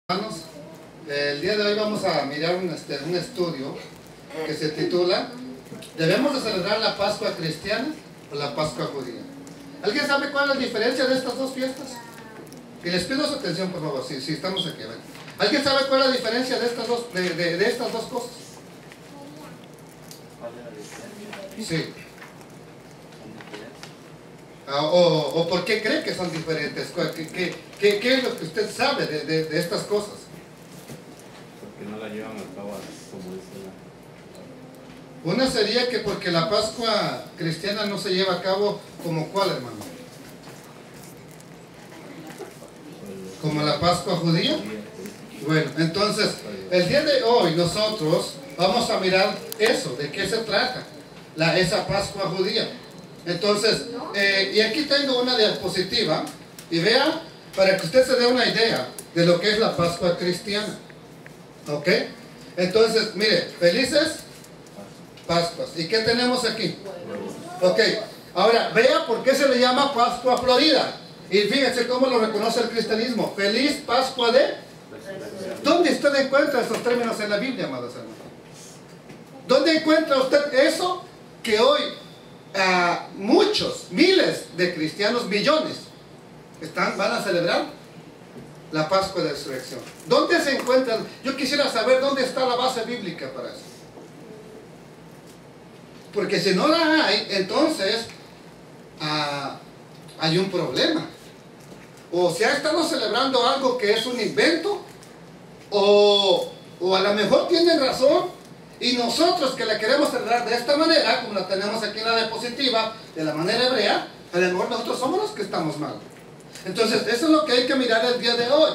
Hermanos, el día de hoy vamos a mirar un estudio que se titula ¿Debemos de celebrar la Pascua cristiana o la Pascua judía? ¿Alguien sabe cuál es la diferencia de estas dos fiestas? Y les pido su atención, por favor, si estamos aquí. ¿Alguien sabe cuál es la diferencia de estas dos, de estas dos cosas? Sí. O por qué cree que son diferentes. ¿Qué es lo que usted sabe de estas cosas? Porque no la llevan a cabo como dice la... Una sería que porque la Pascua cristiana no se lleva a cabo como ¿cuál, hermano? ¿Como la Pascua judía? Bueno, entonces, el día de hoy nosotros vamos a mirar eso, de qué se trata, esa Pascua judía. Entonces, y aquí tengo una diapositiva, y vea, para que usted se dé una idea de lo que es la Pascua cristiana. ¿Ok? Entonces, mire, felices Pascuas. ¿Y qué tenemos aquí? Ok, ahora, vea por qué se le llama Pascua Florida. Y fíjense cómo lo reconoce el cristianismo. Feliz Pascua de... ¿Dónde usted encuentra esos términos en la Biblia, amados hermanos? ¿Dónde encuentra usted eso que hoy muchos, miles de cristianos, millones, van a celebrar la Pascua de Resurrección? ¿Dónde se encuentran? Yo quisiera saber dónde está la base bíblica para eso. Porque si no la hay, entonces hay un problema. O se ha estado celebrando algo que es un invento, o a lo mejor tienen razón, y nosotros que la queremos celebrar de esta manera, como la tenemos aquí en la diapositiva, de la manera hebrea, a lo mejor nosotros somos los que estamos mal. Entonces, eso es lo que hay que mirar el día de hoy.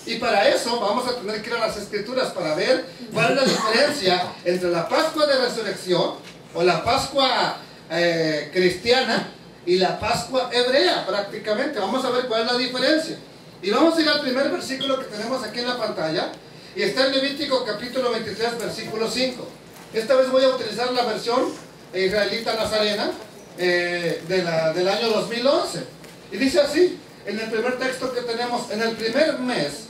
Y para eso vamos a tener que ir a las Escrituras para ver cuál es la diferencia entre la Pascua de Resurrección, o la Pascua cristiana, y la Pascua hebrea prácticamente. Vamos a ver cuál es la diferencia. Y vamos a ir al primer versículo que tenemos aquí en la pantalla. Y está en Levítico capítulo 23, versículo 5. Esta vez voy a utilizar la versión israelita nazarena del año 2011. Y dice así, en el primer texto que tenemos: en el primer mes,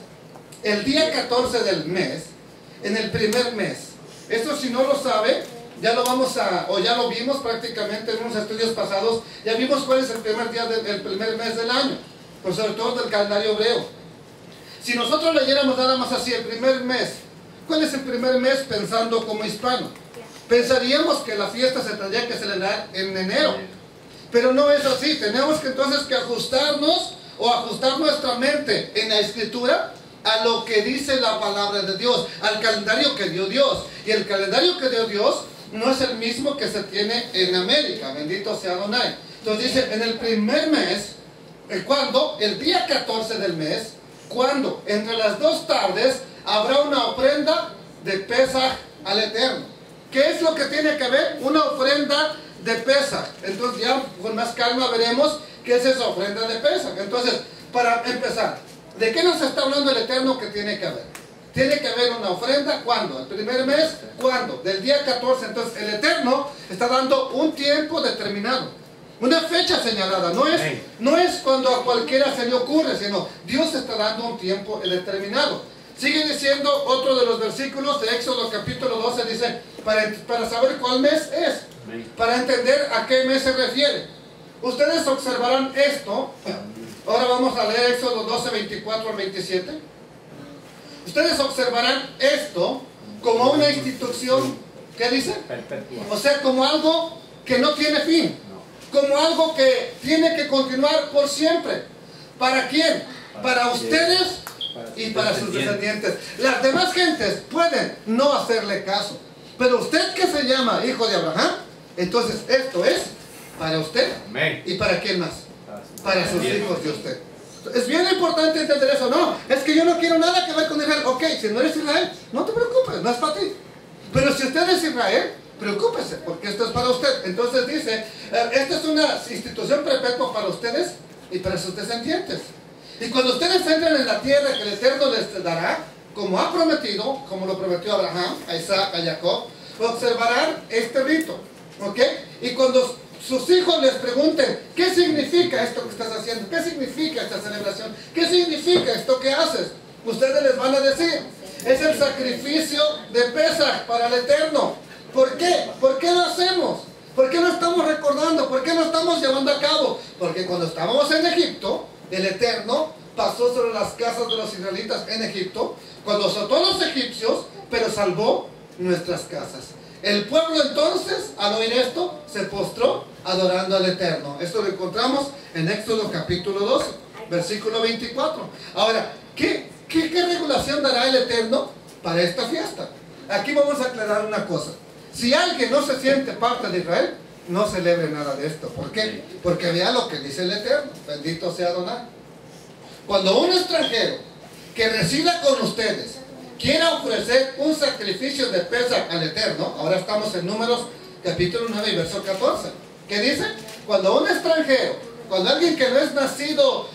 el día 14 del mes, en el primer mes. Esto, si no lo sabe, ya lo ya lo vimos prácticamente en unos estudios pasados. Ya vimos cuál es el primer día del primer mes del año, pues sobre todo del calendario hebreo. Si nosotros leyéramos nada más así, el primer mes, ¿cuál es el primer mes pensando como hispano? Pensaríamos que la fiesta se tendría que celebrar en enero. Pero no es así. Tenemos que entonces que ajustarnos, o ajustar nuestra mente en la Escritura a lo que dice la palabra de Dios, al calendario que dio Dios. Y el calendario que dio Dios no es el mismo que se tiene en América. Bendito sea Adonai. Entonces dice, en el primer mes, ¿cuándo? El día 14 del mes, cuando entre las 2 tardes habrá una ofrenda de Pesaj al Eterno. ¿Qué es lo que tiene que ver? Una ofrenda de Pesaj. Entonces ya con más calma veremos qué es esa ofrenda de Pesaj. Entonces, para empezar, ¿de qué nos está hablando el Eterno que tiene que haber? Tiene que haber una ofrenda, ¿cuándo? ¿El primer mes? ¿Cuándo? Del día 14. Entonces el Eterno está dando un tiempo determinado, una fecha señalada. No es cuando a cualquiera se le ocurre, sino Dios está dando un tiempo determinado. Sigue diciendo otro de los versículos de Éxodo capítulo 12, dice, para saber cuál mes es, para entender a qué mes se refiere. Ustedes observarán esto. Ahora vamos a leer Éxodo 12, 24 al 27. Ustedes observarán esto como una institución, ¿qué dice? Perpetua. O sea, como algo que no tiene fin. Como algo que tiene que continuar por siempre. ¿Para quién? Para ustedes y para sus descendientes. Las demás gentes pueden no hacerle caso, pero usted, que se llama hijo de Abraham, entonces esto es para usted. Amén. ¿Y para quién más? para sus hijos de usted. Es bien importante entender eso. No, es que yo no quiero nada que ver con Israel. Ok, si no eres Israel, no te preocupes, no es para ti. Pero si usted es Israel, preocúpese, porque esto es para usted. Entonces dice, esta es una institución perpetua para ustedes y para sus descendientes. Y cuando ustedes entren en la tierra que el Eterno les dará, como ha prometido, como lo prometió a Abraham, a Isaac, a Jacob, observarán este rito. ¿Ok? Y cuando sus hijos les pregunten, ¿qué significa esto que estás haciendo? ¿Qué significa esta celebración? ¿Qué significa esto que haces? Ustedes les van a decir, es el sacrificio de Pesaj para el Eterno. ¿Por qué? ¿Por qué lo hacemos? ¿Por qué lo estamos recordando? ¿Por qué lo estamos llevando a cabo? Porque cuando estábamos en Egipto, el Eterno pasó sobre las casas de los israelitas en Egipto, cuando azotó a los egipcios, pero salvó nuestras casas. El pueblo entonces, al oír esto, se postró adorando al Eterno. Esto lo encontramos en Éxodo capítulo 12, versículo 24. Ahora, ¿qué regulación dará el Eterno para esta fiesta? Aquí vamos a aclarar una cosa. Si alguien no se siente parte de Israel, no celebre nada de esto. ¿Por qué? Porque vea lo que dice el Eterno. Bendito sea Adonai. Cuando un extranjero que resida con ustedes quiera ofrecer un sacrificio de Pesaj al Eterno, ahora estamos en Números capítulo 9 y verso 14, ¿qué dice? Cuando un extranjero, cuando alguien que no es nacido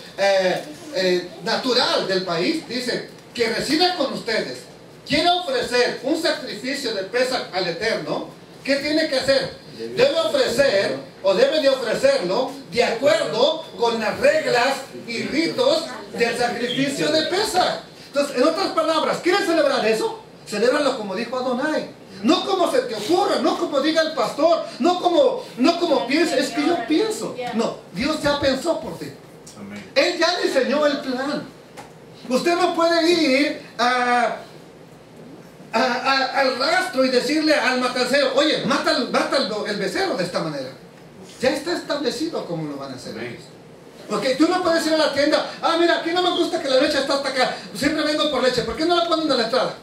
natural del país, dice que resida con ustedes, quiera ofrecer un sacrificio de Pesaj al Eterno, ¿qué tiene que hacer? Debe ofrecer, o debe de ofrecerlo, de acuerdo con las reglas y ritos del sacrificio de Pesaj. Entonces, en otras palabras, ¿quieres celebrar eso? Celébralo como dijo Adonai. No como se te ocurra, no como diga el pastor, no como piensa, es que yo pienso. No, Dios ya pensó por ti. Él ya diseñó el plan. Usted no puede ir al rastro y decirle al matancero, oye, mata el becerro de esta manera. Ya está establecido cómo lo van a hacer ellos. Porque tú no puedes ir a la tienda, mira, aquí no me gusta que la leche está hasta acá, siempre vengo por leche, ¿por qué no la ponen a la entrada?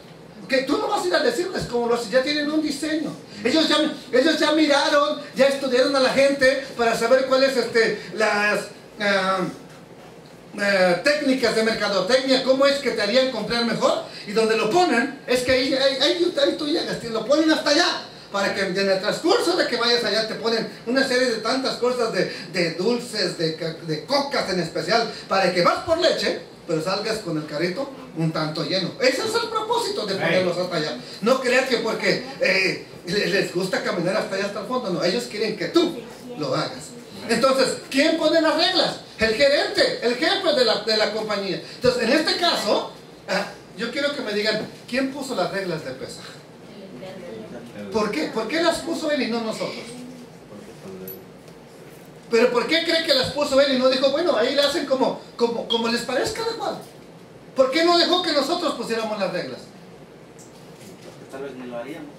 Porque tú no vas a ir a decirles cómo lo hacen, ya tienen un diseño. Ellos ya miraron, ya estudiaron a la gente para saber cuáles las técnicas de mercadotecnia, cómo es que te harían comprar mejor, y donde lo ponen, es que ahí tú llegas, lo ponen hasta allá. Para que en el transcurso de que vayas allá te ponen una serie de tantas cosas de dulces, de cocas en especial, para que vas por leche, pero salgas con el carrito un tanto lleno. Ese es el propósito de ponerlos hasta allá. No creas que porque les gusta caminar hasta allá hasta el fondo, no, ellos quieren que tú lo hagas. Entonces, ¿quién pone las reglas? El gerente, el jefe de la compañía. Entonces, en este caso, yo quiero que me digan, ¿quién puso las reglas de Pesaj? ¿Por qué? ¿Por qué las puso él y no nosotros? ¿Pero por qué cree que las puso él y no dijo, bueno, ahí le hacen como les parezca de cual? ¿Por qué no dejó que nosotros pusiéramos las reglas? Porque tal vez ni lo haríamos.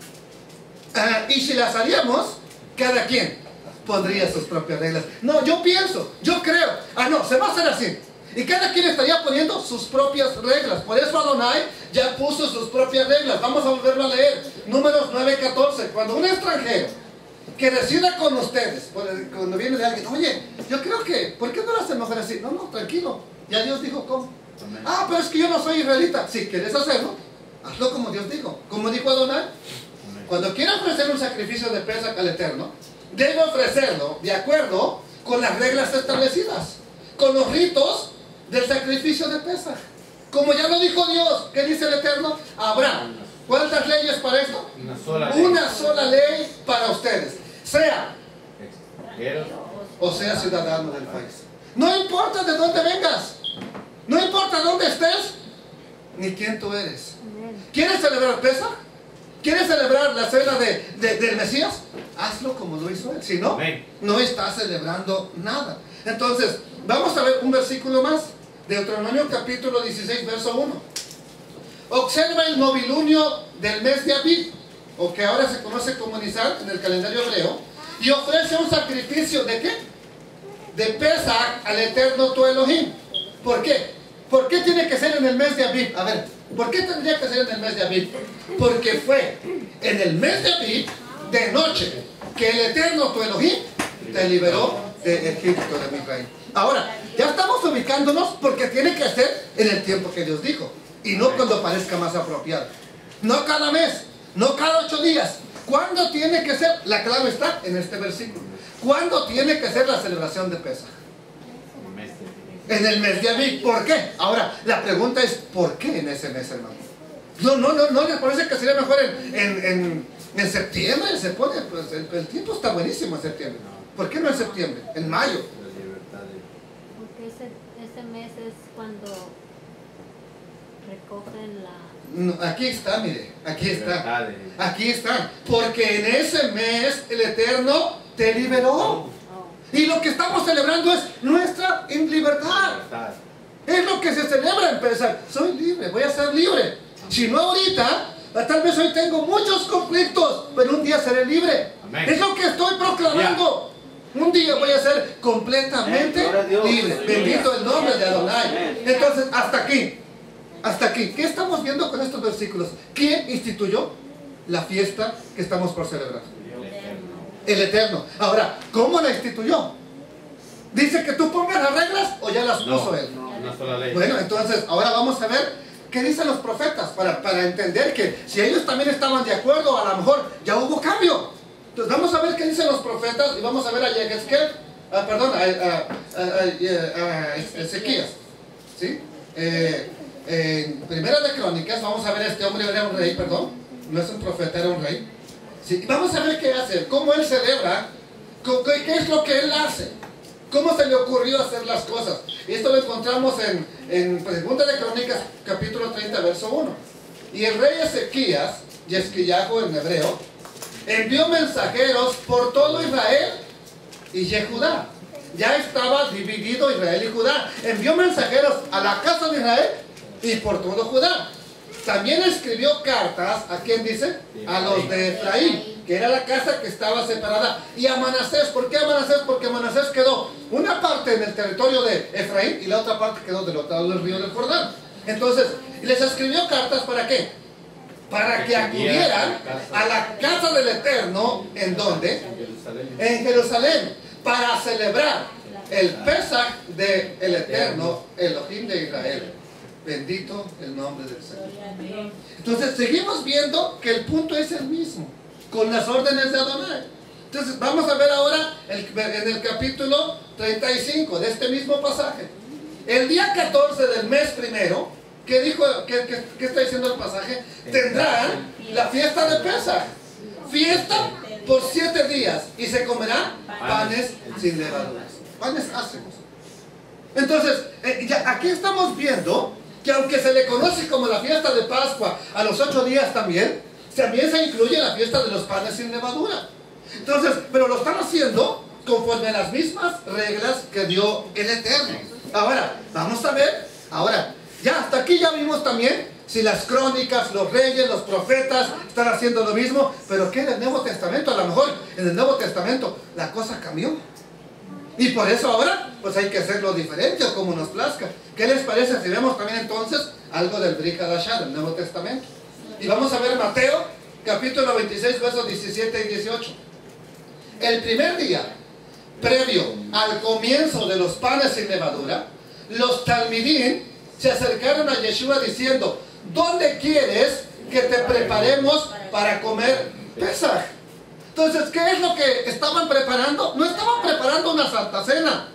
Y si las haríamos, cada quien pondría sus propias reglas. No, yo pienso, yo creo. No, se va a hacer así. Y cada quien estaría poniendo sus propias reglas. Por eso Adonai ya puso sus propias reglas. Vamos a volverlo a leer. Números 9:14. Cuando un extranjero que resida con ustedes, cuando viene de alguien, oye, yo creo que, ¿por qué no lo hacen mejor así? No, tranquilo. Ya Dios dijo cómo. Pero es que yo no soy israelita. Si quieres hacerlo, hazlo como Dios dijo. Como dijo Adonai. Cuando quiera ofrecer un sacrificio de Pesaj al Eterno, debe ofrecerlo de acuerdo con las reglas establecidas, con los ritos del sacrificio de Pesaj. Como ya lo dijo Dios, ¿qué dice el Eterno? Habrá, ¿cuántas leyes para esto? Una sola ley para ustedes, sea o sea ciudadano del país. No importa de dónde vengas, no importa dónde estés, ni quién tú eres. ¿Quieres celebrar Pesaj? ¿Quieres celebrar la cena del Mesías? Hazlo como lo hizo él. Si no, no estás celebrando nada. Entonces, vamos a ver un versículo más. Deuteronomio capítulo 16, verso 1. Observa el novilunio del mes de Abib, o que ahora se conoce como Nisan en el calendario hebreo, y ofrece un sacrificio ¿de qué? De Pesaj al Eterno tu Elohim. ¿Por qué? ¿Por qué tiene que ser en el mes de Abib? A ver, ¿por qué tendría que ser en el mes de Abib? Porque fue en el mes de Abib, de noche, que el Eterno tu Elohim te liberó de de Egipto, de mi rey. Ahora, ya estamos ubicándonos porque tiene que ser en el tiempo que Dios dijo. Y no cuando parezca más apropiado. No cada mes, no cada 8 días. ¿Cuándo tiene que ser? La clave está en este versículo. ¿Cuándo tiene que ser la celebración de Pesaj? En el mes de Abib. ¿Por qué? Ahora, la pregunta es, ¿por qué en ese mes, hermano? No, ¿les parece que sería mejor en septiembre? Se pone, pues, el tiempo está buenísimo en septiembre. ¿Por qué no en septiembre? En mayo. Porque ese mes es cuando recogen la... No, aquí está, mire, aquí está. Aquí está. Porque en ese mes el Eterno te liberó. Y lo que estamos celebrando es nuestra libertad. Es lo que se celebra en Pesaj. Soy libre, voy a ser libre. Si no ahorita, tal vez hoy tengo muchos conflictos, pero un día seré libre. Amén. Es lo que estoy proclamando. Un día voy a ser completamente libre. Bendito el nombre de Adonai. Entonces, hasta aquí. Hasta aquí. ¿Qué estamos viendo con estos versículos? ¿Quién instituyó la fiesta que estamos por celebrar? El Eterno. Ahora, ¿cómo la instituyó? ¿Dice que tú pongas las reglas o ya las puso Él? Una sola ley. Bueno, entonces, ahora vamos a ver qué dicen los profetas para entender que si ellos también estaban de acuerdo, a lo mejor ya hubo cambio. Entonces, vamos a ver qué dicen los profetas y vamos a ver a Yehezkel, a Ezequías. ¿Sí? En Primera de Crónicas, vamos a ver, este hombre era un rey, perdón, no es un profeta, era un rey. Sí, vamos a ver qué hace, cómo él celebra, qué es lo que él hace, cómo se le ocurrió hacer las cosas. Y esto lo encontramos en Segunda de Crónicas, capítulo 30, verso 1. Y el rey Ezequías, Yesquiyahu en hebreo, envió mensajeros por todo Israel y Judá. Ya estaba dividido Israel y Judá. Envió mensajeros a la casa de Israel y por todo Judá. También escribió cartas, ¿a quién dice? A los de Efraín, que era la casa que estaba separada. Y a Manasés. ¿Por qué a Manasés? Porque Manasés quedó una parte en el territorio de Efraín y la otra parte quedó del otro lado del río del Jordán. Entonces, les escribió cartas, ¿para qué? Para que acudieran a la casa del Eterno. ¿En dónde? En Jerusalén. Para celebrar el Pesaj del Eterno, Elohim de Israel. Bendito el nombre del Señor. Entonces seguimos viendo que el punto es el mismo, con las órdenes de Adonai. Entonces vamos a ver ahora en el capítulo 35 de este mismo pasaje. El día 14 del mes primero, ¿qué dijo? ¿Qué está diciendo el pasaje? Tendrán la fiesta de Pesaj. Fiesta por 7 días y se comerán panes sin levaduras. Panes ácimos. Entonces, aquí estamos viendo que aunque se le conoce como la fiesta de Pascua a los 8 días también se incluye la fiesta de los panes sin levadura. Entonces, pero lo están haciendo conforme a las mismas reglas que dio el Eterno. Ahora, vamos a ver, ya hasta aquí ya vimos también si las crónicas, los reyes, los profetas están haciendo lo mismo, pero ¿qué en el Nuevo Testamento? A lo mejor en el Nuevo Testamento la cosa cambió. Y por eso ahora, pues hay que hacerlo diferente o como nos plazca. ¿Qué les parece si vemos también entonces algo del Brit Hadashah, del Nuevo Testamento? Y vamos a ver Mateo, capítulo 26, versos 17 y 18. El primer día, previo al comienzo de los panes sin levadura, los talmidín se acercaron a Yeshua diciendo: ¿dónde quieres que te preparemos para comer Pesaj? Entonces, ¿qué es lo que estaban preparando? No estaban preparando una Santa Cena.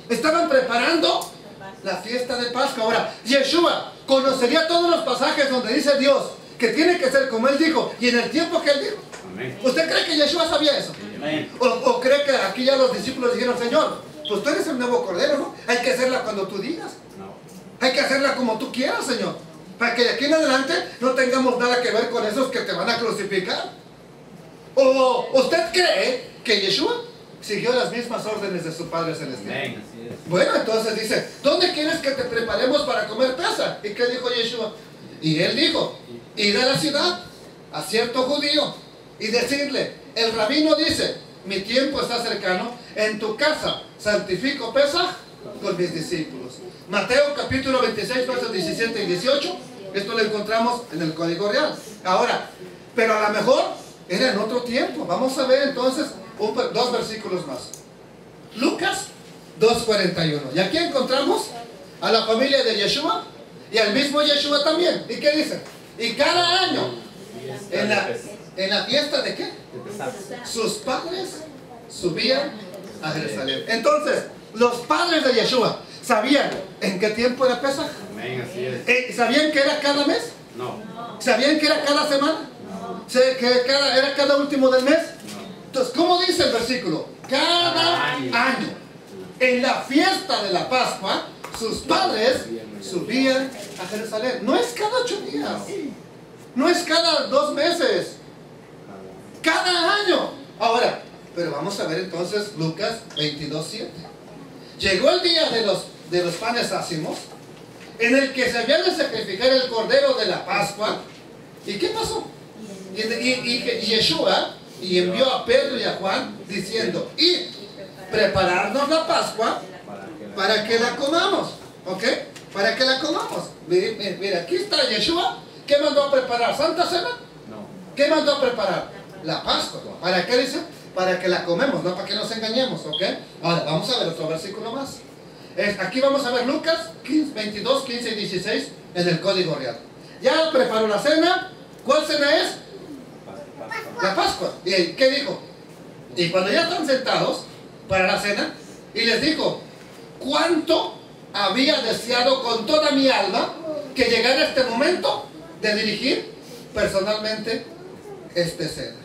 Estaban preparando la fiesta de Pascua. Ahora, Yeshua conocería todos los pasajes donde dice Dios que tiene que ser como Él dijo y en el tiempo que Él dijo. Amén. ¿Usted cree que Yeshua sabía eso? ¿O cree que aquí ya los discípulos dijeron: Señor, pues tú eres el nuevo Cordero, ¿no? Hay que hacerla cuando tú digas. Hay que hacerla como tú quieras, Señor. Para que de aquí en adelante no tengamos nada que ver con esos que te van a crucificar. ¿O usted cree que Yeshua siguió las mismas órdenes de su Padre Celestial? Amén, así es. Bueno, entonces dice: ¿dónde quieres que te preparemos para comer Pesaj? ¿Y qué dijo Yeshua? Y él dijo: ir a la ciudad, a cierto judío, y decirle: el rabino dice, mi tiempo está cercano, en tu casa santifico Pesaj con mis discípulos. Mateo capítulo 26, versos 17 y 18. Esto lo encontramos en el Código Real. Ahora, pero a lo mejor era en otro tiempo. Vamos a ver entonces 2 versículos más. Lucas 2:41. Y aquí encontramos a la familia de Yeshua y al mismo Yeshua también. ¿Y qué dice? Y cada año, en la fiesta de qué? Sus padres subían a Jerusalén. Entonces, los padres de Yeshua sabían en qué tiempo era Pesaj. Amén, así es. ¿Sabían que era cada mes? No. ¿Sabían que era cada semana? No. ¿Que era cada último del mes? No. Entonces, ¿cómo dice el versículo? Cada año, en la fiesta de la Pascua, sus padres subían a Jerusalén. No es cada 8 días. No es cada 2 meses. Cada año. Ahora, pero vamos a ver entonces Lucas 22:7. Llegó el día de los panes ácimos, en el que se había de sacrificar el cordero de la Pascua. ¿Y qué pasó? Y Yeshua envió a Pedro y a Juan diciendo: id, prepararnos la Pascua para que la comamos. ¿Ok? Para que la comamos. Mira, aquí está Yeshua. ¿Qué mandó a preparar? ¿Santa Cena? No. ¿Qué mandó a preparar? La Pascua. ¿Para qué dice? Para que la comemos, no para que nos engañemos. ¿Ok? Ahora, vamos a ver otro versículo más. Aquí vamos a ver Lucas 22, 15 y 16 en el Código Real. Ya preparó la cena. ¿Cuál cena es? La Pascua. ¿Y qué dijo? Y cuando ya están sentados para la cena, y les dijo: ¿cuánto había deseado con toda mi alma que llegara este momento de dirigir personalmente este cena?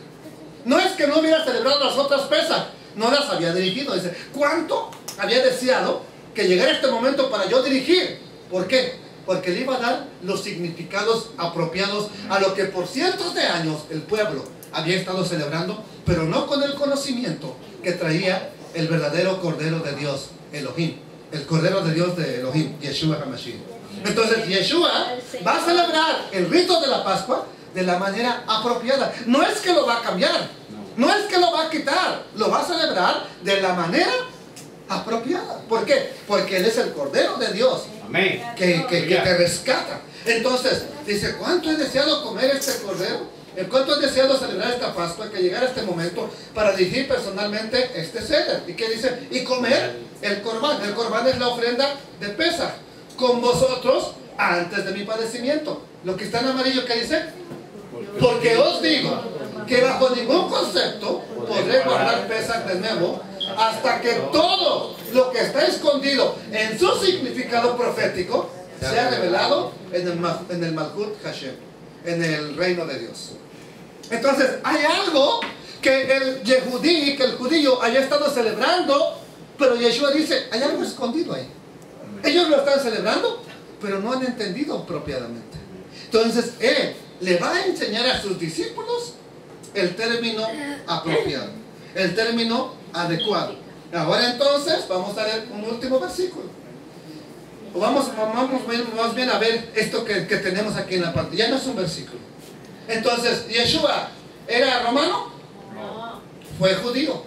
No es que no hubiera celebrado las otras pesas, no las había dirigido. Dice: ¿cuánto había deseado que llegara este momento para yo dirigir? ¿Por qué? Porque le iba a dar los significados apropiados a lo que por cientos de años el pueblo había estado celebrando, pero no con el conocimiento que traía el verdadero Cordero de Dios, Elohim, el Cordero de Dios de Elohim, Yeshua HaMashiach. Entonces Yeshua va a celebrar el rito de la Pascua de la manera apropiada. No es que lo va a cambiar, no es que lo va a quitar, lo va a celebrar de la manera apropiada. ¿Por qué? Porque Él es el Cordero de Dios. Amén. Que te rescata. Entonces, dice: ¿cuánto he deseado comer este cordero? ¿Cuánto he deseado celebrar esta Pascua? Que llegara este momento para dirigir personalmente este ceder. ¿Y qué dice? Y comer el corbán. El corbán es la ofrenda de Pesaj con vosotros antes de mi padecimiento. Lo que está en amarillo, ¿qué dice? Porque os digo que bajo ningún concepto podré guardar Pesaj de nuevo hasta que todo lo que está escondido en su significado profético sea revelado en el Malhut Hashem, en el reino de Dios. Entonces, hay algo que el judío haya estado celebrando, pero Yeshua dice: hay algo escondido ahí. Ellos lo están celebrando, pero no han entendido apropiadamente. Entonces, Él le va a enseñar a sus discípulos el término apropiado, el término adecuado. Ahora entonces, vamos a leer un último versículo. Vamos más bien a ver esto que tenemos aquí en la parte. Ya no es un versículo. Entonces, ¿Yeshua era romano? No. Fue judío.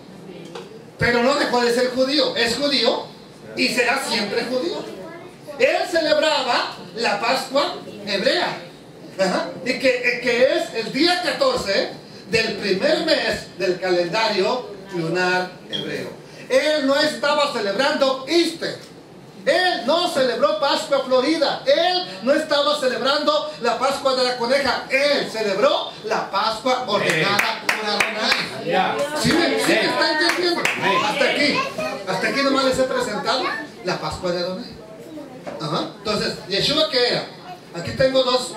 Pero no dejó de ser judío. Es judío y será siempre judío. Él celebraba la Pascua hebrea. Y que es el día 14 del primer mes del calendario lunar hebreo. Él no estaba celebrando Easter. Él no celebró Pascua Florida. Él no estaba celebrando la Pascua de la coneja. Él celebró la Pascua ordenada por Adonai. ¿Sí me está entendiendo? Hasta aquí nomás les he presentado la Pascua de Adonai. Entonces, ¿Yeshua qué era? Aquí tengo dos.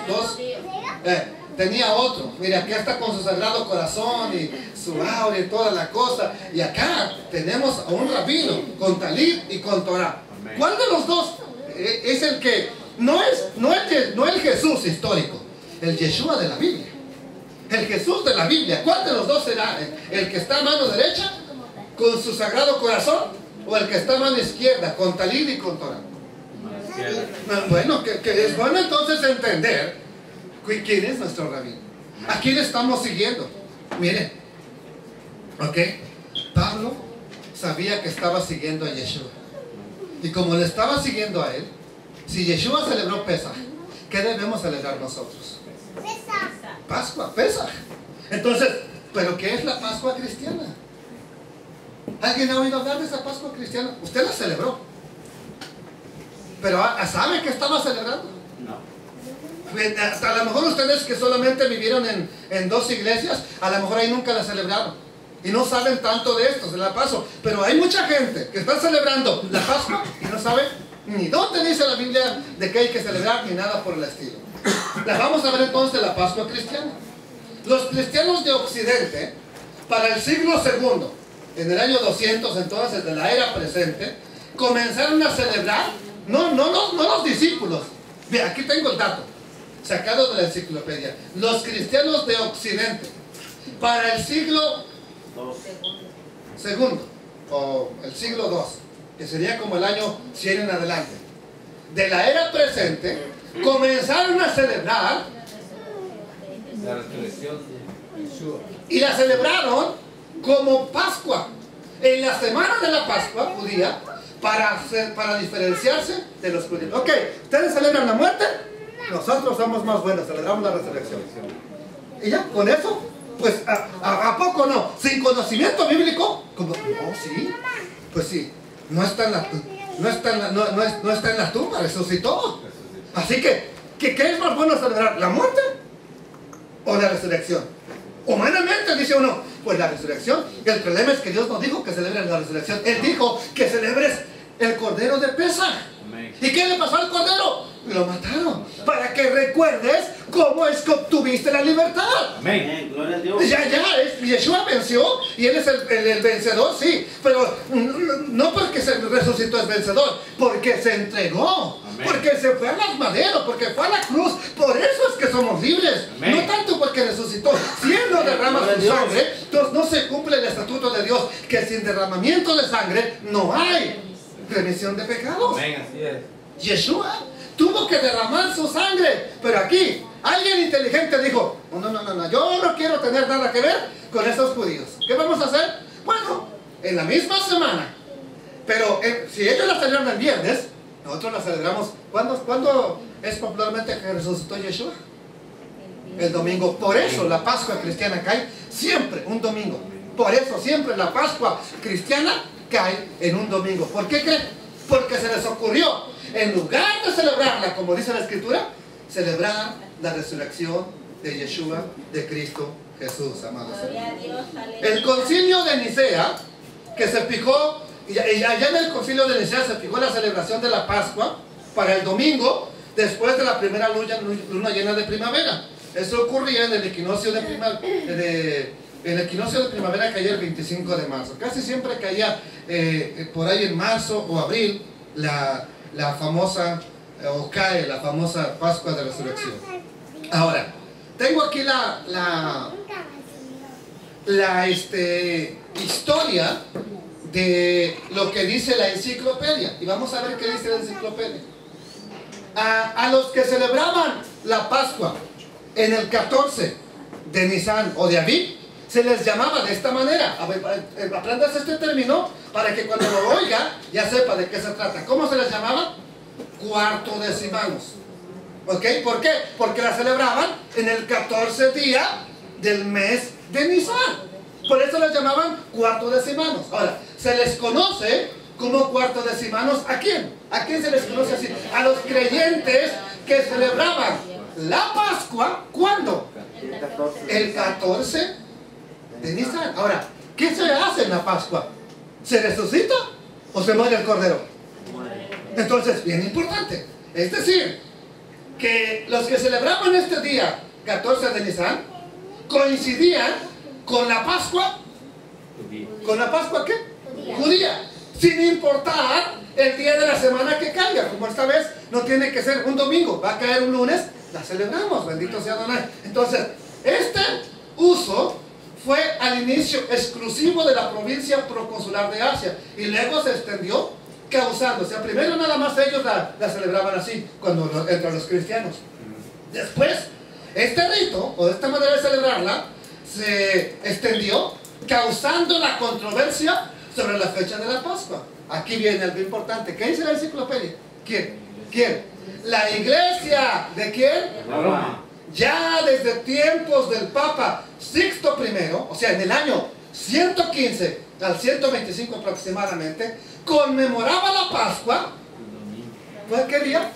Tenía otro. Mira, aquí está con su sagrado corazón y su aura y toda la cosa. Y acá tenemos a un rabino con talit y con Torah. ¿Cuál de los dos es el que no el Jesús histórico, el Yeshua de la Biblia? El Jesús de la Biblia. ¿Cuál de los dos será? ¿El que está a mano derecha con su sagrado corazón o el que está a mano izquierda con talit y con Torah? Bueno, que es bueno entonces entender quién es nuestro rabino, a quién estamos siguiendo. Miren, ok, Pablo sabía que estaba siguiendo a Yeshua. Y como le estaba siguiendo a él, si Yeshua celebró Pesaj, ¿qué debemos celebrar nosotros? Pascua, Pesaj. Entonces, ¿pero qué es la Pascua cristiana? ¿Alguien ha oído hablar de esa Pascua cristiana? Usted la celebró. Pero ¿sabe que estaba celebrando? No. Hasta a lo mejor ustedes que solamente vivieron en 2 iglesias, a lo mejor ahí nunca la celebraron. Y no saben tanto de esto, se la paso. Pero hay mucha gente que está celebrando la Pascua y no sabe ni dónde dice la Biblia de que hay que celebrar ni nada por el estilo. La vamos a ver entonces la Pascua cristiana. Los cristianos de Occidente, para el siglo II, en el año 200 entonces de la era presente, comenzaron a celebrar, no los discípulos. Ve, aquí tengo el dato, sacado de la enciclopedia. Los cristianos de Occidente, para el siglo II, o el siglo II, que sería como el año 100 en adelante, de la era presente, comenzaron a celebrar La resurrección de Yeshua. y la celebraron como Pascua, en la semana de la Pascua judía, para diferenciarse de los judíos. Ok, ustedes celebran la muerte, nosotros somos más buenos, celebramos la resurrección. Y ya, con eso, pues, ¿a poco no? Sin conocimiento bíblico, como, no, sí, pues sí, no está en la tumba, resucitó. Así que, ¿qué es más bueno celebrar? ¿La muerte o la resurrección? Humanamente dice uno, pues la resurrección. El problema es que Dios no dijo que celebres la resurrección. Él dijo que celebres el Cordero de Pesaj. ¿Y qué le pasó al Cordero? Lo mataron. Para que recuerdes cómo es que obtuviste la libertad. Amén. Gloria a Dios. Yeshua venció y Él es el vencedor, sí. Pero no porque se resucitó es vencedor, porque se entregó. Amén. Porque se fue al madero, porque fue a la cruz. Por eso es que somos libres. Amén. No tanto porque resucitó. Si Él no derrama su sangre, entonces no se cumple el estatuto de Dios, que sin derramamiento de sangre no hay remisión de pecados. Amén, así es. Yeshua tuvo que derramar su sangre, pero aquí alguien inteligente dijo, no, yo no quiero tener nada que ver con esos judíos. ¿Qué vamos a hacer? Bueno, en la misma semana, pero si ellos la celebran el viernes, nosotros la celebramos, ¿cuándo es popularmente que resucitó Yeshua? El domingo. Por eso la Pascua cristiana cae siempre un domingo. Por eso siempre la Pascua cristiana cae en un domingo. ¿Por qué creen? Porque se les ocurrió, en lugar de celebrarla, como dice la Escritura, celebrar la resurrección de Yeshua, de Cristo Jesús, amados. El concilio de Nicea, que se fijó, y allá en el concilio de Nicea se fijó la celebración de la Pascua para el domingo, después de la primera luna llena de primavera. Eso ocurría en el equinoccio de primavera caía el 25 de marzo. Casi siempre caía por ahí en marzo o abril la famosa, o cae la famosa Pascua de Resurrección. Ahora, tengo aquí la historia de lo que dice la enciclopedia. Y vamos a ver qué dice la enciclopedia. A los que celebraban la Pascua en el 14 de Nisan o de Aviv, se les llamaba de esta manera. A ver, aprendas este término para que cuando lo oiga ya sepa de qué se trata. ¿Cómo se les llamaba? Cuartodecimanos. ¿Ok? ¿Por qué? Porque la celebraban en el 14 día del mes de Nisan. Por eso les llamaban cuartodecimanos. Ahora, se les conoce como cuartodecimanos. ¿A quién? ¿A quién se les conoce así? A los creyentes que celebraban la Pascua. ¿Cuándo? El 14 de Nisan. Ahora, ¿qué se hace en la Pascua? ¿Se resucita o se muere el cordero? Entonces, bien importante. Es decir, que los que celebraban este día, 14 de Nisan, coincidían con la Pascua. ¿Con la Pascua qué? Judía. Sin importar el día de la semana que caiga. Como esta vez no tiene que ser un domingo, va a caer un lunes, la celebramos. Bendito sea Adonai. Entonces, este uso fue al inicio exclusivo de la provincia proconsular de Asia y luego se extendió causando, o sea, primero nada más ellos la celebraban así entre los cristianos. Después, este rito o esta manera de celebrarla se extendió causando la controversia sobre la fecha de la Pascua. Aquí viene algo importante. ¿Qué dice la enciclopedia? ¿Quién? La iglesia. ¿De quién? Roma. Ya desde tiempos del Papa Sixto I, o sea, en el año 115 al 125 aproximadamente, conmemoraba la Pascua. ¿Fue qué día?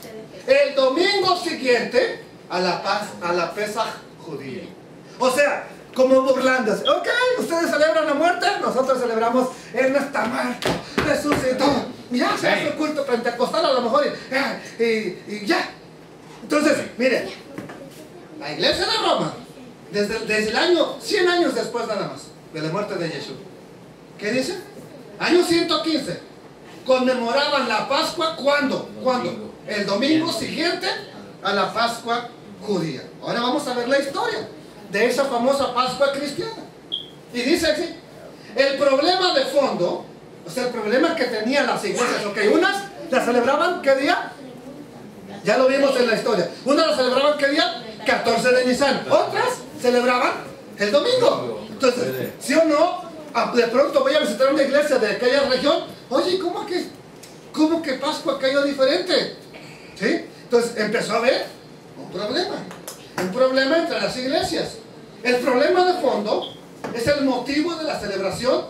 El domingo siguiente a la Pesaj judía. O sea, como burlándose. Ok, ustedes celebran la muerte, nosotros celebramos Él no está muerto, resucitó. Ya se hace culto pentecostal a lo mejor y ya. Entonces, miren, la iglesia de Roma, desde el año, 100 años después nada más, de la muerte de Yeshua, ¿qué dice? Año 115, conmemoraban la Pascua, ¿cuándo? ¿Cuándo? El domingo siguiente a la Pascua judía. Ahora vamos a ver la historia de esa famosa Pascua cristiana. Y dice así, el problema de fondo, o sea, el problema que tenían las iglesias, ok, unas las celebraban, ¿qué día? Ya lo vimos en la historia. Unas las celebraban, ¿qué día? 14 de Nisan. Otras celebraban el domingo. Entonces, ¿sí o no? De pronto voy a visitar una iglesia de aquella región. Oye, ¿cómo que Pascua cayó diferente? ¿Sí? Entonces empezó a haber un problema entre las iglesias. El problema de fondo es el motivo de la celebración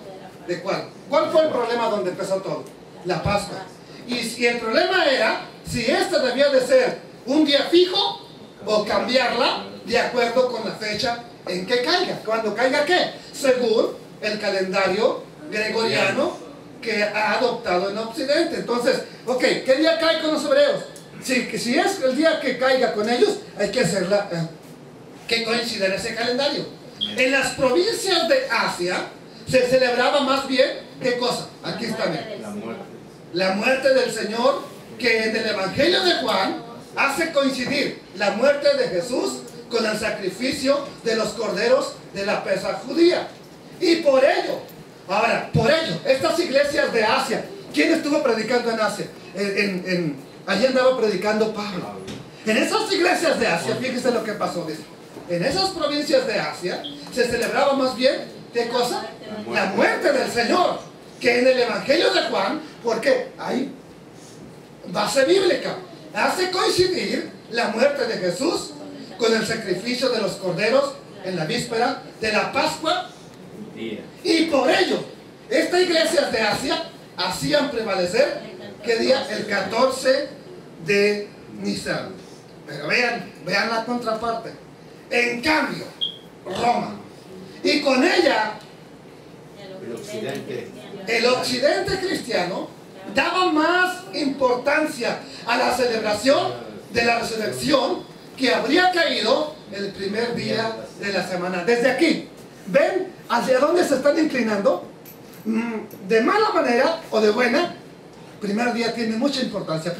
de ¿cuál? ¿Cuál fue el problema donde empezó todo? La Pascua. Y el problema era si esta debía de ser un día fijo o cambiarla de acuerdo con la fecha en que caiga. ¿Cuándo caiga qué? Según el calendario gregoriano que ha adoptado en Occidente. Entonces, ok, ¿qué día cae con los hebreos? Si es el día que caiga con ellos, hay que hacerla que coincida en ese calendario. En las provincias de Asia se celebraba más bien, ¿qué cosa? Aquí está bien. La muerte del Señor, que en el Evangelio de Juan hace coincidir la muerte de Jesús con el sacrificio de los corderos de la Pesaj judía. Y por ello, estas iglesias de Asia, ¿quién estuvo predicando en Asia? Allí andaba predicando Pablo. En esas iglesias de Asia, fíjense lo que pasó. En esas provincias de Asia se celebraba más bien, ¿qué cosa? La muerte del Señor, que en el Evangelio de Juan, porque hay base bíblica, hace coincidir la muerte de Jesús con el sacrificio de los corderos en la víspera de la Pascua. Y por ello, estas iglesias de Asia hacían prevalecer, ¿qué día? El 14 de Nisan. Pero vean la contraparte. En cambio, Roma, y con ella el occidente cristiano daba más importancia a la celebración de la resurrección que habría caído el primer día de la semana. Desde aquí, ¿ven hacia dónde se están inclinando? De mala manera o de buena, primer día tiene mucha importancia.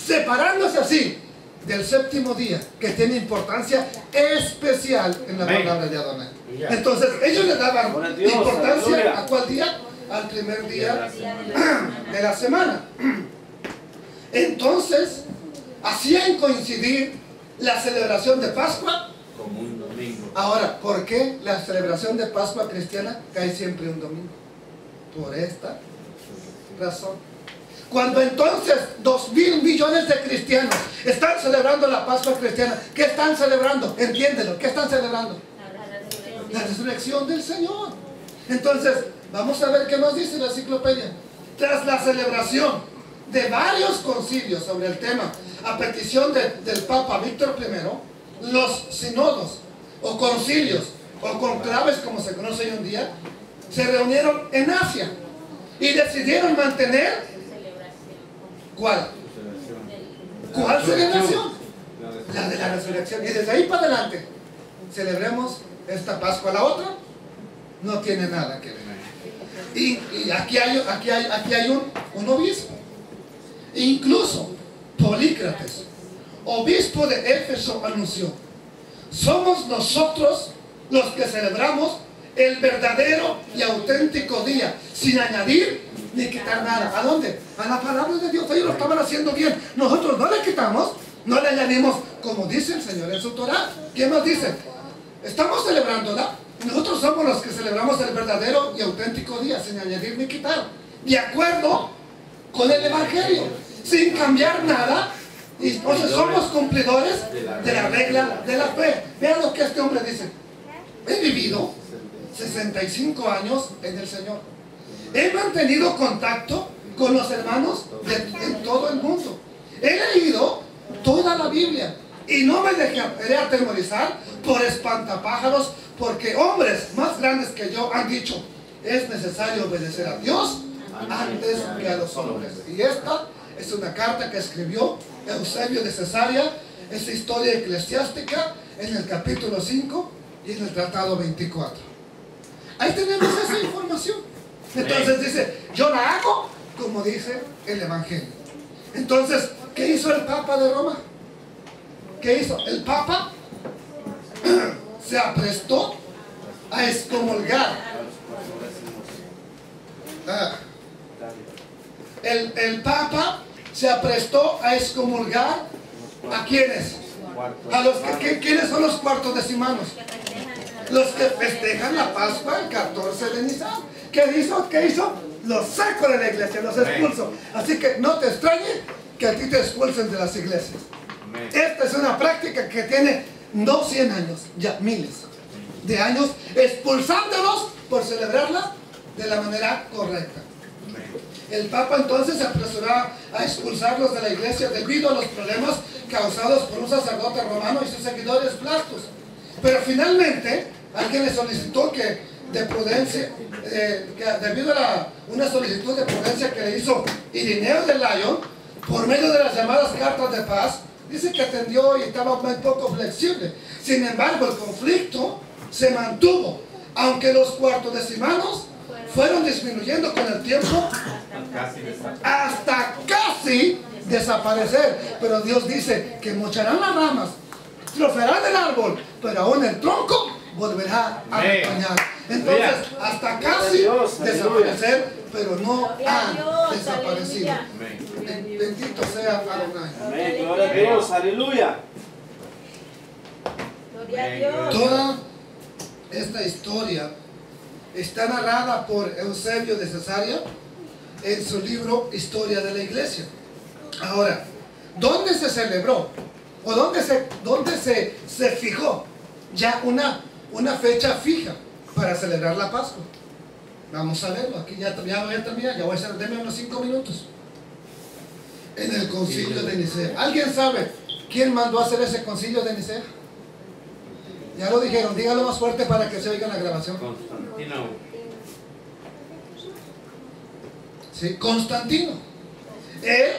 Separándose así del séptimo día, que tiene importancia especial en la palabra de Adonai. Entonces, ellos le daban importancia ¿a cuál día? Al primer día de la semana. Entonces, hacían coincidir la celebración de Pascua como un domingo. Ahora, ¿por qué la celebración de Pascua cristiana cae siempre un domingo? Por esta razón. Cuando entonces 2.000 millones de cristianos están celebrando la Pascua cristiana, ¿qué están celebrando? Entiéndelo, ¿qué están celebrando? La resurrección del Señor. Entonces, vamos a ver qué nos dice la enciclopedia. Tras la celebración de varios concilios sobre el tema, a petición del Papa Víctor I, los sinodos o concilios o conclaves, como se conoce hoy en día, se reunieron en Asia y decidieron mantener ¿cuál? ¿cuál celebración? La de la resurrección. Y desde ahí para adelante celebremos esta Pascua. La otra no tiene nada que ver. Y aquí hay un obispo. Incluso Polícrates, obispo de Éfeso, anunció: somos nosotros los que celebramos el verdadero y auténtico día, sin añadir ni quitar nada. ¿A dónde? A la palabra de Dios. Ellos lo estaban haciendo bien. Nosotros no le quitamos, no le añadimos, como dice el Señor en su Torah. ¿Quién más dice? Estamos celebrándola. Nosotros somos los que celebramos el verdadero y auténtico día, sin añadir ni quitar, de acuerdo con el Evangelio, sin cambiar nada. Y entonces somos cumplidores de la regla de la fe. Vean lo que este hombre dice: he vivido 65 años en el Señor. He mantenido contacto con los hermanos en todo el mundo. He leído toda la Biblia y no me dejaré atemorizar por espantapájaros, porque hombres más grandes que yo han dicho: es necesario obedecer a Dios antes que a los hombres. Y esta es una carta que escribió Eusebio de Cesarea, esta historia eclesiástica, en el capítulo 5 y en el tratado 24. Ahí tenemos esa información. Entonces dice: yo la hago como dice el Evangelio. Entonces, ¿qué hizo el Papa de Roma? ¿Qué hizo? El Papa se aprestó a excomulgar. El Papa se aprestó a excomulgar ¿a quiénes? A los ¿quiénes son los cuartos decimanos? Los que festejan la Pascua el 14 de Nisan. ¿Qué hizo? ¿Qué hizo? Los saco de la iglesia, los expulso. Así que no te extrañe que a ti te expulsen de las iglesias. Esta es una práctica que tiene no 100 años, ya miles de años, expulsándolos por celebrarla de la manera correcta. El Papa entonces se apresuró a expulsarlos de la iglesia debido a los problemas causados por un sacerdote romano y sus seguidores Blastus. Pero finalmente alguien le solicitó que de prudencia, debido a una solicitud de prudencia que le hizo Irineo de Lyon, por medio de las llamadas cartas de paz, dice que atendió y estaba un poco flexible. Sin embargo, el conflicto se mantuvo, aunque los cuartodecimanos fueron disminuyendo con el tiempo hasta casi desaparecer. Pero Dios dice que mocharán las ramas, trocearán el árbol, pero aún el tronco volverá a retoñar. Entonces, hasta casi desaparecer, pero no han desaparecido. Bendito sea Adonai. Amén. Gloria a Dios. Aleluya. Gloria a Dios. Toda esta historia está narrada por Eusebio de Cesarea en su libro Historia de la Iglesia. Ahora, ¿dónde se celebró? ¿O dónde se fijó ya una fecha fija para celebrar la Pascua? Vamos a verlo. Aquí ya voy a terminar. Ya voy a hacer, denme unos 5 minutos. En el concilio de Nicea. ¿Alguien sabe quién mandó a hacer ese concilio de Nicea? Ya lo dijeron. Dígalo más fuerte para que se oiga en la grabación. Constantino. Sí, Constantino. Él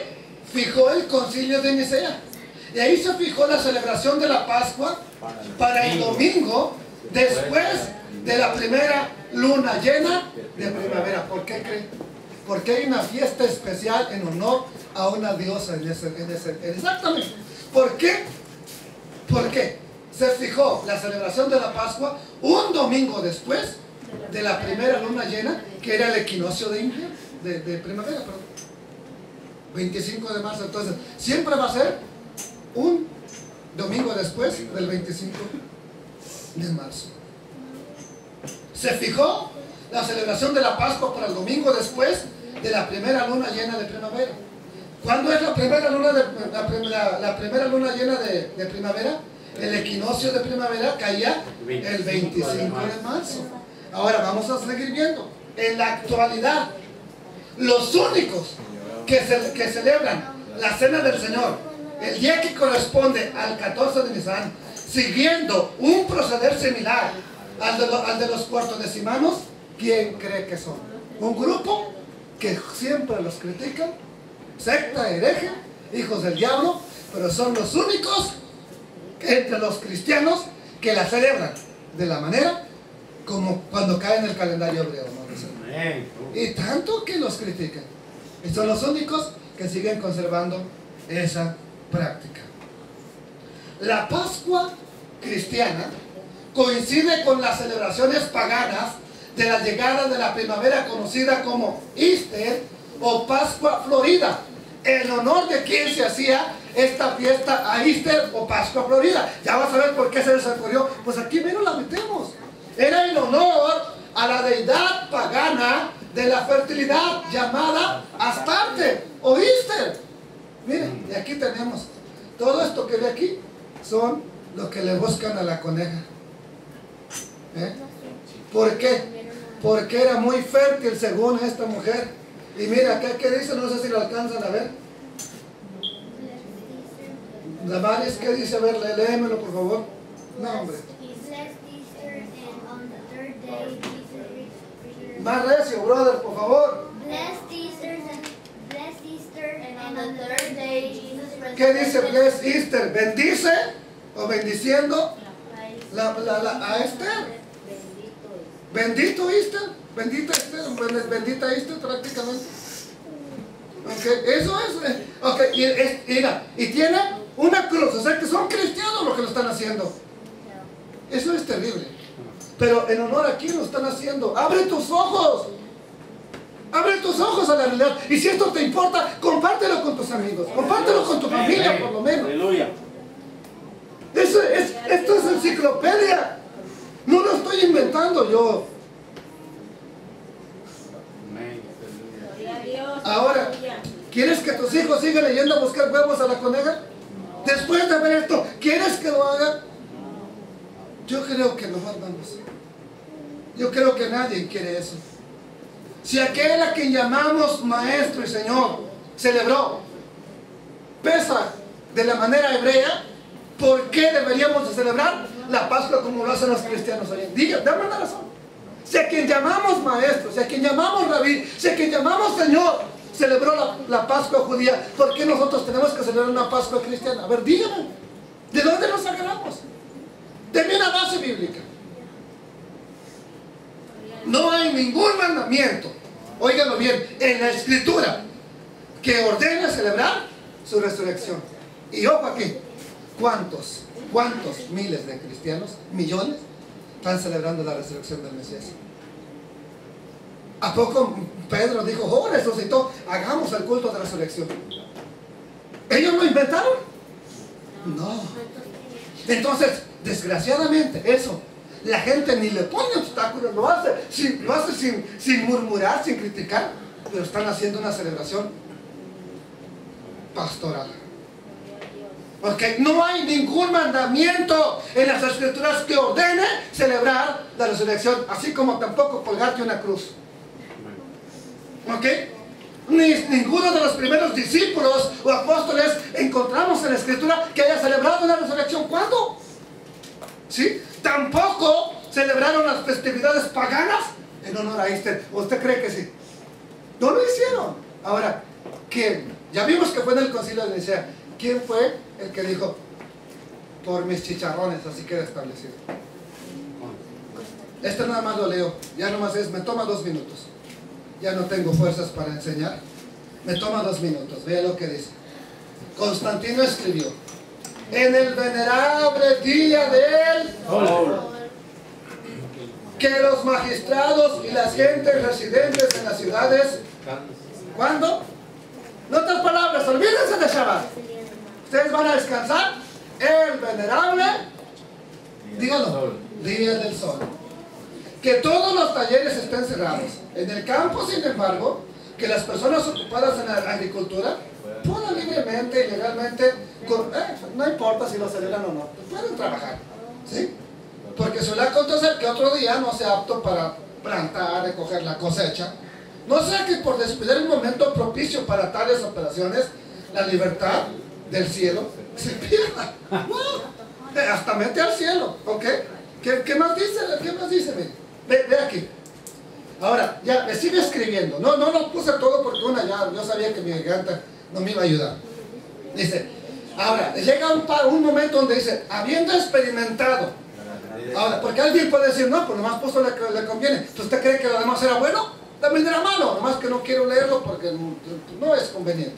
fijó el concilio de Nicea. Y ahí se fijó la celebración de la Pascua para el domingo después de la primera luna llena de primavera. ¿Por qué creen? Porque hay una fiesta especial en honor a una diosa exactamente. ¿Por qué? ¿Por qué? Se fijó la celebración de la Pascua un domingo después de la primera luna llena, que era el equinoccio de invierno, de primavera, perdón. 25 de marzo. Entonces, siempre va a ser un domingo después del 25 de marzo. Se fijó la celebración de la Pascua para el domingo después de la primera luna llena de primavera. ¿Cuándo es la primera luna llena de primavera? El equinoccio de primavera caía el 25 de marzo. Ahora vamos a seguir viendo. En la actualidad, los únicos que celebran la Cena del Señor el día que corresponde al 14 de Nisan, siguiendo un proceder similar al de los cuartodecimanos, ¿quién cree que son? Un grupo que siempre los critican, secta, hereje, hijos del diablo, pero son los únicos entre los cristianos que la celebran de la manera como cuando cae en el calendario hebreo, ¿no? Y tanto que los critican, y son los únicos que siguen conservando esa práctica. La Pascua cristiana coincide con las celebraciones paganas de la llegada de la primavera, conocida como Easter o Pascua Florida, en honor de quien se hacía esta fiesta a Easter o Pascua Florida. Ya vas a ver por qué se les ocurrió. Pues aquí menos la metemos. Era en honor a la deidad pagana de la fertilidad llamada Astarte o Easter. Miren, y aquí tenemos todo esto que ve aquí, son lo que le buscan a la coneja. ¿Por qué? Porque era muy fértil según esta mujer. Y mira, ¿qué dice? No sé si lo alcanzan a ver. Damaris, ¿qué dice? A ver, léemelo por favor. No, hombre. Más recio, brother, por favor. ¿Qué dice Blessed Easter? ¿Bendice o bendiciendo a Esther? Bendito Easter, bendita Easter prácticamente. Okay, eso es. Okay, mira, y tiene una cruz, o sea que son cristianos los que lo están haciendo. Eso es terrible. Pero en honor a quién lo están haciendo. Abre tus ojos. Abre tus ojos a la realidad. Y si esto te importa, compártelo con tus amigos. Compártelo con tu familia, por lo menos. Aleluya. Esto es enciclopedia. No lo estoy inventando yo. Ahora, ¿quieres que tus hijos sigan yendo a buscar huevos a la coneja? Después de ver esto, ¿quieres que lo hagan? Yo creo que no, hermanos. Yo creo que nadie quiere eso. Si aquel a quien llamamos Maestro y Señor celebró Pesaj de la manera hebrea, ¿por qué deberíamos de celebrar la Pascua como lo hacen los cristianos hoy? Diga, dame una razón. Si a quien llamamos Maestro, si a quien llamamos Rabí, si a quien llamamos Señor celebró la Pascua judía, ¿por qué nosotros tenemos que celebrar una Pascua cristiana? A ver, dígame, ¿de dónde nos agarramos? Deme una base bíblica. No hay ningún mandamiento, óigalo bien, en la Escritura que ordene celebrar su resurrección. Y ojo aquí, ¿cuántos miles de cristianos, millones, están celebrando la resurrección del Mesías? ¿A poco Pedro dijo, oh, resucitó, hagamos el culto de resurrección? ¿Ellos lo inventaron? No. Entonces, desgraciadamente, eso, la gente ni le pone obstáculos, lo hace sin murmurar, sin criticar, pero están haciendo una celebración pastoral. Porque no hay ningún mandamiento en las Escrituras que ordene celebrar la resurrección, así como tampoco colgarte una cruz. ¿Ok? Ninguno de los primeros discípulos o apóstoles encontramos en la Escritura que haya celebrado la resurrección. ¿Cuándo? ¿Sí? Tampoco celebraron las festividades paganas en honor a Easter. ¿Usted cree que sí? No lo hicieron. Ahora, ¿quién? Ya vimos que fue en el concilio de Nicea. ¿Quién fue el que dijo, por mis chicharrones, así queda establecido? Este nada más lo leo. Ya nomás me toma 2 minutos. Ya no tengo fuerzas para enseñar. Me toma 2 minutos. Vea lo que dice. Constantino escribió: en el venerable día de él, que los magistrados y las gentes residentes en las ciudades, ¿cuándo? En otras palabras, olvídense de Shabbat. Ustedes van a descansar el venerable, díganlo, día del sol. Que todos los talleres estén cerrados. En el campo, sin embargo, que las personas ocupadas en la agricultura puedan libremente y legalmente, no importa si lo celebran o no, pueden trabajar, ¿sí? Porque suele acontecer que otro día no sea apto para plantar, recoger la cosecha. No sea que por descuidar el momento propicio para tales operaciones, la libertad del cielo se pierda. No, hasta mete al cielo, ¿ok? ¿Qué más dice? ¿Qué más dice? Ve aquí. Ahora, ya, me sigue escribiendo. No lo puse todo porque yo sabía que mi garganta no me iba a ayudar. Dice, ahora, llega un momento donde dice, habiendo experimentado. Ahora, porque alguien puede decir, no, pues nomás puso le conviene. ¿Usted cree que lo demás era bueno? También de la mano, nomás que no quiero leerlo porque no es conveniente.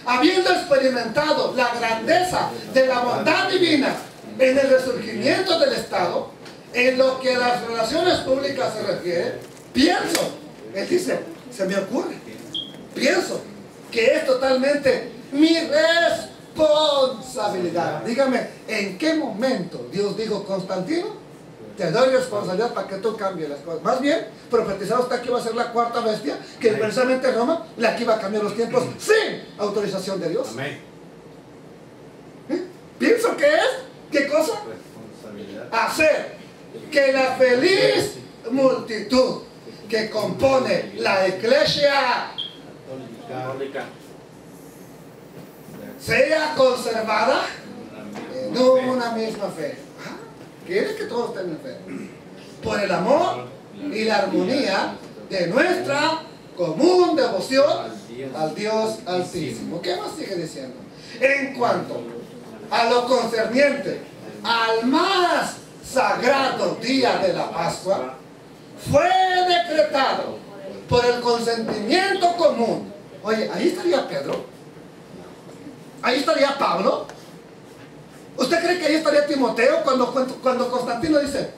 Habiendo experimentado la grandeza de la bondad divina en el resurgimiento del Estado, en lo que a las relaciones públicas se refiere, pienso, él dice, se me ocurre, pienso que es totalmente mi responsabilidad. Dígame, ¿en qué momento Dios dijo, Constantino, te doy responsabilidad para que tú cambies las cosas? Más bien, profetizado está que iba a ser la cuarta bestia, que precisamente Roma, la que iba a cambiar los tiempos sin autorización de Dios. Amén. Pienso que es, ¿qué cosa? Responsabilidad. Hacer que la feliz multitud que compone la iglesia Católica. sea conservada en una misma fe. Quiere que todos tengan fe. Por el amor y la armonía de nuestra común devoción al Dios Altísimo. ¿Qué más sigue diciendo? En cuanto a lo concerniente al más sagrado día de la Pascua, fue decretado por el consentimiento común. Oye, ahí estaría Pedro, ahí estaría Pablo. ¿Usted cree que ahí estaría Timoteo cuando Constantino dice,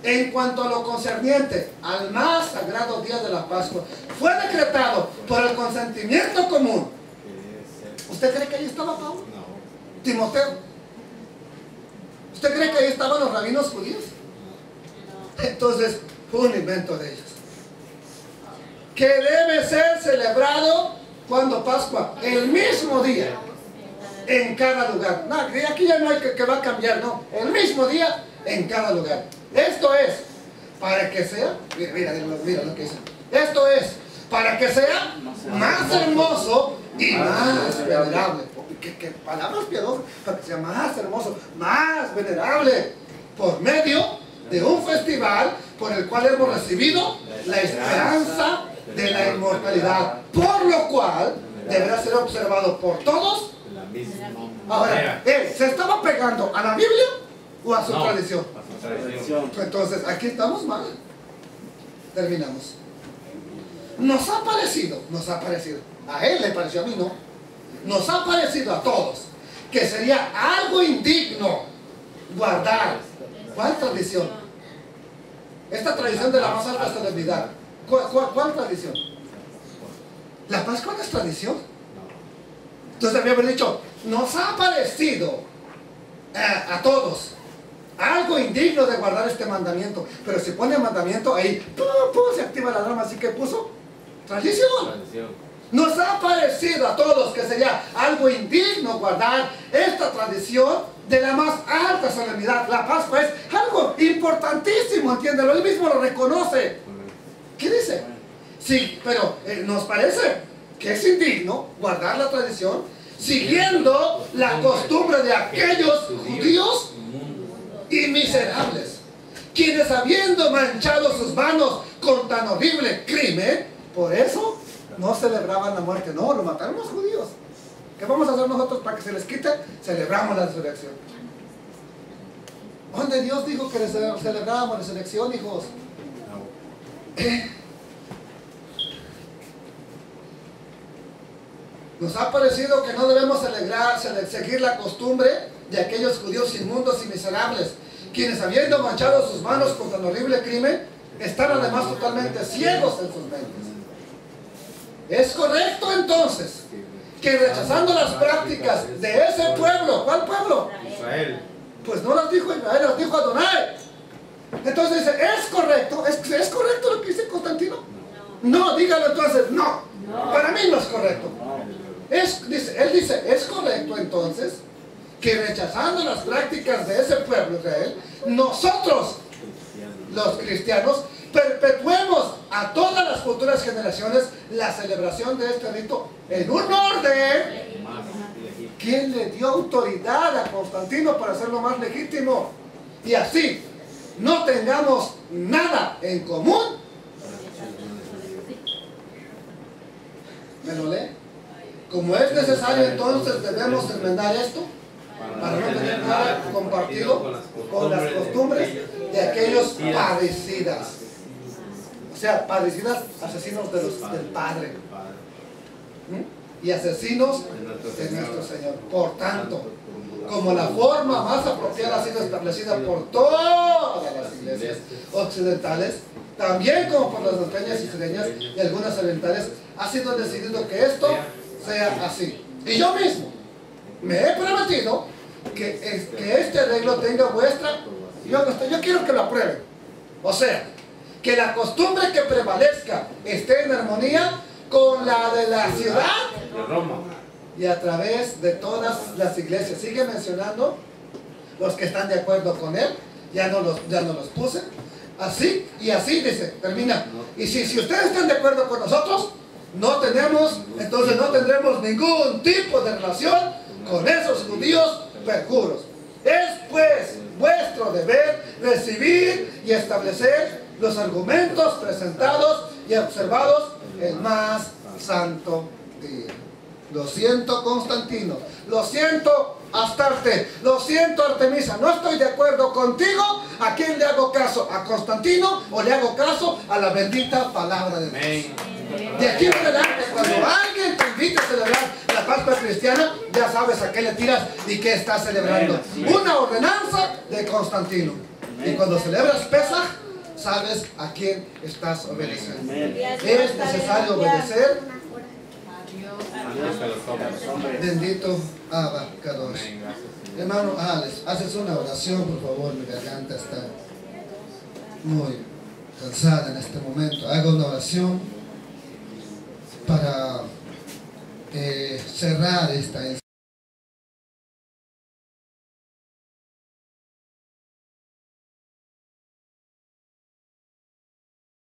en cuanto a lo concerniente al más sagrado día de la Pascua, fue decretado por el consentimiento común? ¿Usted cree que ahí estaba Pablo? No. Timoteo. ¿Usted cree que ahí estaban los rabinos judíos? Entonces, fue un invento de ellos. Que debe ser celebrado cuando Pascua, el mismo día, en cada lugar. No, aquí ya no hay que va a cambiar, no. El mismo día, en cada lugar. Esto es, para que sea, mira lo que dice. Esto es, para que sea más hermoso y más venerable. ¿Qué palabras piadosas? Para que sea más hermoso, más venerable, por medio de un festival por el cual hemos recibido la esperanza de la inmortalidad, por lo cual deberá ser observado por todos. Ahora, ¿él se estaba pegando a la Biblia o a su tradición? A su tradición. Entonces, aquí estamos mal. Terminamos. Nos ha parecido, a él le pareció, a mí no, nos ha parecido a todos que sería algo indigno guardar. ¿Cuál tradición? Esta tradición de la más alta solemnidad. ¿Cuál tradición? ¿La Pascua no es tradición? Entonces había dicho, nos ha parecido a todos algo indigno de guardar este mandamiento. Pero si pone mandamiento, ahí se activa la alarma, así que puso tradición. Nos ha parecido a todos que sería algo indigno guardar esta tradición de la más alta solemnidad. La Pascua es algo importantísimo, entiéndelo, él mismo lo reconoce. ¿Qué dice? Sí, pero nos parece que es indigno guardar la tradición siguiendo la costumbre de aquellos judíos y miserables, quienes habiendo manchado sus manos con tan horrible crimen, por eso no celebraban la muerte. No, lo mataron los judíos. ¿Qué vamos a hacer nosotros para que se les quite? Celebramos la resurrección. ¿Dónde Dios dijo que celebrábamos la resurrección, hijos? Nos ha parecido que no debemos seguir la costumbre de aquellos judíos inmundos y miserables, quienes habiendo manchado sus manos con tan horrible crimen, están además totalmente ciegos en sus mentes. Es correcto entonces que rechazando las prácticas de ese pueblo, ¿cuál pueblo? Israel. Pues no las dijo Israel, las dijo Adonai. Entonces dice, ¿es correcto? ¿Es correcto lo que dice Constantino? No, dígalo entonces, no. Para mí no es correcto. Él dice, ¿es correcto entonces que rechazando las prácticas de ese pueblo Israel, nosotros, los cristianos, perpetuemos a todas las futuras generaciones la celebración de este rito en un orden? ¿Quién le dio autoridad a Constantino para hacerlo más legítimo? Y así no tengamos nada en común. ¿Me lo lee? Como es necesario, entonces debemos enmendar esto para no tener nada compartido con las costumbres de aquellos parricidas. O sea, parricidas, asesinos del Padre. Y asesinos de nuestro Señor. Por tanto, como la forma más apropiada ha sido establecida por todas las iglesias occidentales, también como por las norteñas y sureñas y algunas orientales, ha sido decidido que esto sea así. Y yo mismo me he prometido que este arreglo tenga vuestra. Yo quiero que lo aprueben. O sea, que la costumbre que prevalezca esté en armonía con la de la ciudad De Roma. y a través de todas las iglesias. Sigue mencionando los que están de acuerdo con él. Ya no los puse. Así y así dice, termina. Y si ustedes están de acuerdo con nosotros, entonces no tendremos ningún tipo de relación con esos judíos perjuros. Es pues vuestro deber recibir y establecer los argumentos presentados y observados el más santo día. Lo siento, Constantino. Lo siento, Astarte. Lo siento, Artemisa. No estoy de acuerdo contigo. ¿A quién le hago caso? ¿A Constantino o le hago caso a la bendita palabra de Dios? De aquí en adelante, cuando alguien te invite a celebrar la Pascua cristiana, ya sabes a qué le tiras y qué estás celebrando. Una ordenanza de Constantino. Y cuando celebras Pesaj, sabes a quién estás obedeciendo. Es necesario obedecer. Bendito Abba Kadosh. Hermano Alex, haces una oración, por favor. Mi garganta está muy cansada en este momento. Hago una oración para cerrar esta